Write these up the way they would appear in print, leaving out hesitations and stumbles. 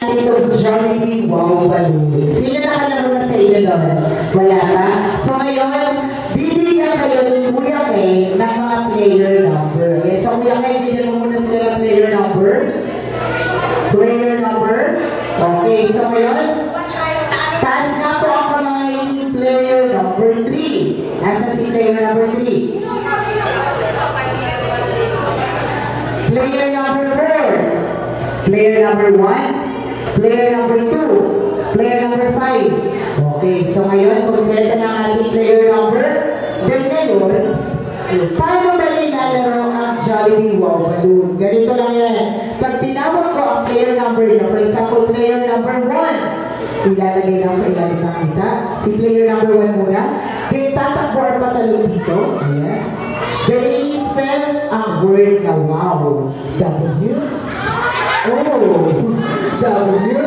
Ito, Jollibee Wow Balloon. Sino nakalaro na sa inyo doon? Wala pa? So ngayon, bibigyan kayo ni Kuya Kay ng mga player number. Okay? So Kuya Kay, bigyan mo muna sila ng player number. Player number. Okay, so ngayon, taas na po ang kamay ni player number 3. Nasa si player number 3? Player number 4. Player number 1. Player number 2, player number 5. Okay, so ngayon, kompleto ng ating player number. Then ngayon, paano ba nilalaro ang Jollibee Wow Balloon? Ganito lang yan. Pag tinawag ko ang player number niya, for example, player number 1, ilalagay lang sa ilalim ng kita. Si player number 1 muna. Then tatakbo ang patalo dito. Ayan. Then i-spell ang word na wow. W. Oh, W.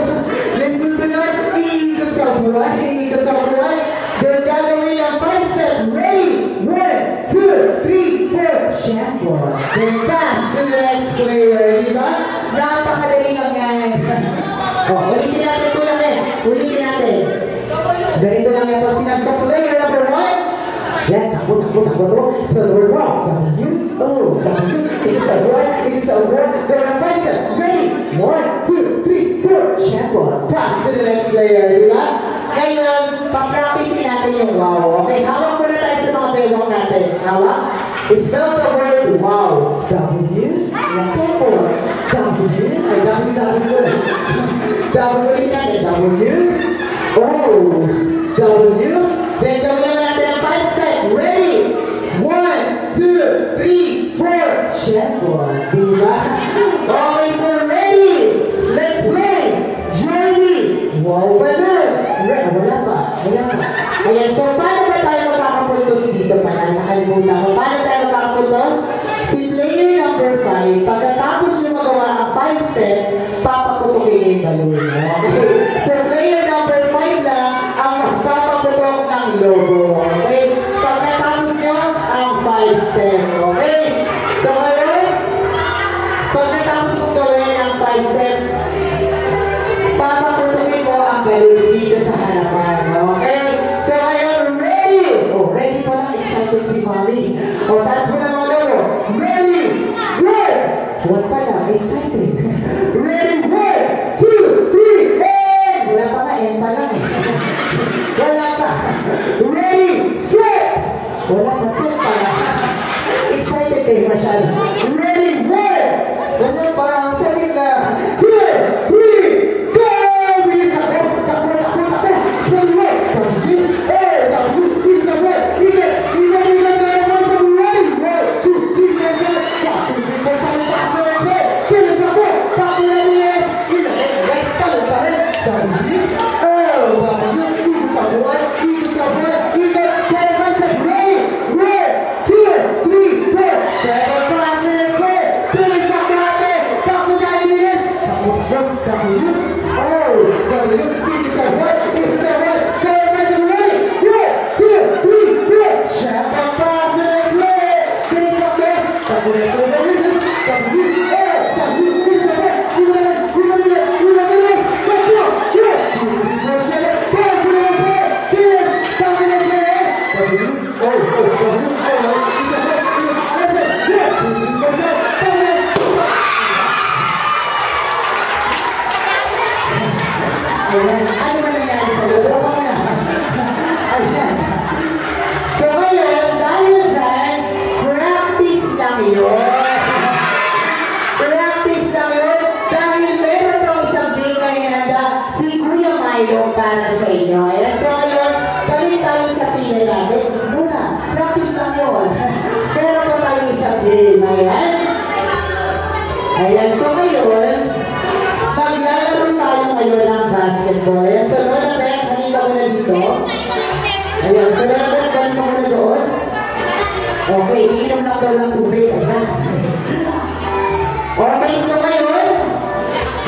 Then susunod, iikot sa buwan, iikot sa buwan. Then gagawin ang 5 set. Ready? 1, 2, 3, 4. Shampoo. Then pass to the next player. Diba? Napakadali lang yan. Oh, ulitin natin ito lang eh. Ulitin natin. Ganito lang yan. Pag sinabi ko player number 1. Yan, takbo. So, number 1. W. Oh, W. Ikot sa buwan, ikot sa buwan. Then ang 5 set. Ready? 1, 2, 3, 4. Shampoo. Pass to the next player. Diba? Ngayon, pa-practice natin yung wow. Okay, hawak muna tayo sa mga pelong natin. Hawak. Spell the word wow. W. Tempo. W. Ay, W. W natin. W. Oh. W. Then gawin natin ang 5 set. Ready? 1, 2, 3, 4. Shampoo. Diba? Okay, so ready? Let's play. Jollibee Wow Balloon. Wala pa. Ayan, so paano ba tayo magkakapuntos dito pala? Nakalimutan ko. Paano tayo magkakapuntos? Si player number 5, pagkatapos yung magawa ang 5 set, papaputukin yung balloon. Okay? So player number 5 lang ang magpapaputok ng logo. Okay? Pagkatapos nyo ang 5 set. Okay? So ngayon, pagkatapos mo gawin ang 5 set, papaputukin mo ang balloons dito sa harapan. Okay? So ngayon, ready? Oh, ready pa lang. Excited si Mami. Oh, taas mo na mga logo. Ready? Good! Huwag pa lang. Excited. Ready? 1, 2, 3, and! Wala pa na. End pa lang eh. Wala pa. Ready? Set! Wala pa. Set pa lang. Excited eh. Masyado. Ready? 1! Wala pa. Sabi ka. 2, 3, go! Bilis ako. Takbo. Sa luwag. Takbo. Bilis ako. Ingat. Ayan, so ngayon, maglalaro tayo ngayon ng basketball. Ayan, so Lola Beth, halika mo na dito. Ayan, so Lola Beth, balik mo na doon. Okay, iinom lang daw ng tubig. Ayan. Okay, so ngayon,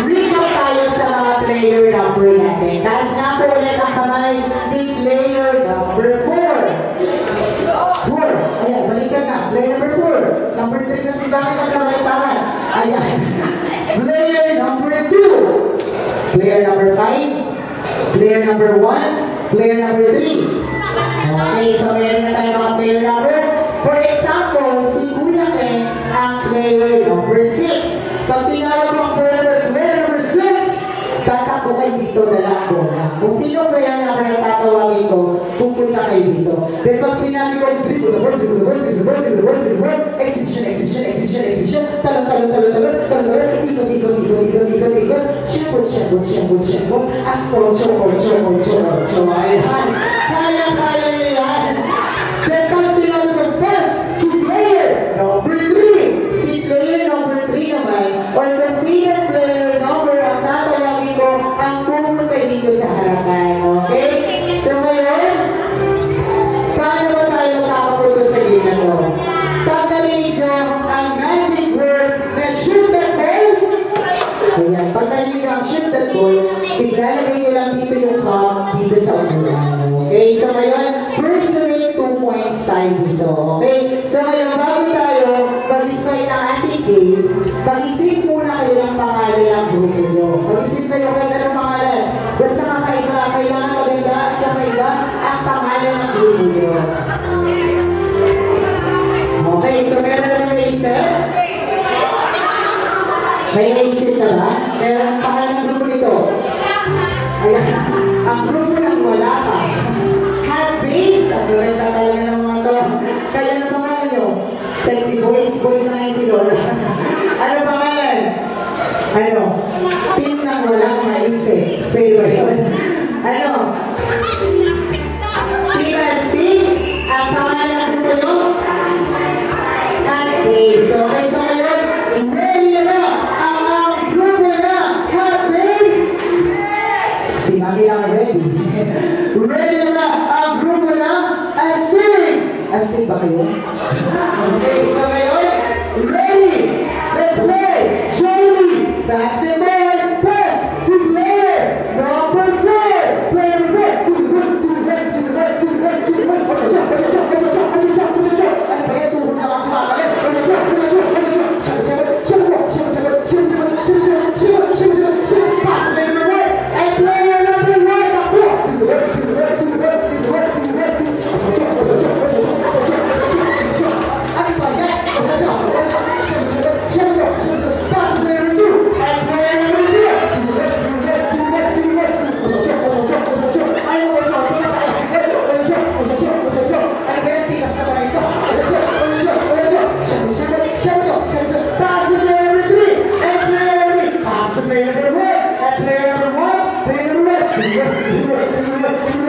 recap tayo sa mga player number natin. Taas nga po ulit ang kamay ni player number 4. 4. Ayan, balikan na. Player number 4. Number 3 kasi bakit ang kamay tangan? Ayan. Player number 2. Player number 5. Player number 1. Player number 3. Okay, so meron na tayo mga player number. For example, si Kuya Ken ang player number 6. Pag tinawag mo ang player number 6, tatakbo kayo dito na lang bola. Kung sino player number na tatawagin ko, pupunta kayo dito. Then pag sinabi ko, exhibition, talon, ikot, syambol, at poncho, ayan. Kaya niya yan. Then pag sinabi ko, pass to player number 3. Si player number 3 naman, or considered player number ang tatawagin ko ang pumunta dito sa harapan. Okay? So ngayon, paano ba tayo makakapunta sa game na to? Pag narinig nyo ang magic word na shoot that ball, ayan, pag narinig ang shoot that ball, ilalagay nyo lang dito yung cup dito sa ulan. Okay? So ngayon, first to make 2 points tayo dito. Okay? So ngayon, bago tayo mag-decide ng ating game, mag-isip muna kayo ng pangalan ng grupo nyo. Mag-isip kayo ng pangalan. Basta kakaiba, kailangan maganda at kakaiba ang pangalan ng grupo nyo. Okay, so meron na may naisip? May naisip na ba? Meron ang pangalan ng grupo nito. Ayan, ang grupo ng wala pa. Heartbeats, at doon na talaga ng mga to. Kaya na pangalan nyo? Sexy boys na ngayon si Lola. Ano pangalan? Ano? Team ng walang maisip. Favorite. Ano? PLC, ang pangalan ng grupo nyo? Heartbeats. Okay, so ngayon, ready na ang grupo na Heartbeats? Si Mami lang ready. Ready na ang grupo na Astig. Astig ba kayo? Okay, so ngayon, ready. Let's play. Jolie, basketball, pass to player number 4. Player number 4. To the right. Ano ba yan? Tuhod na makakakala. Player number 1, player number 1.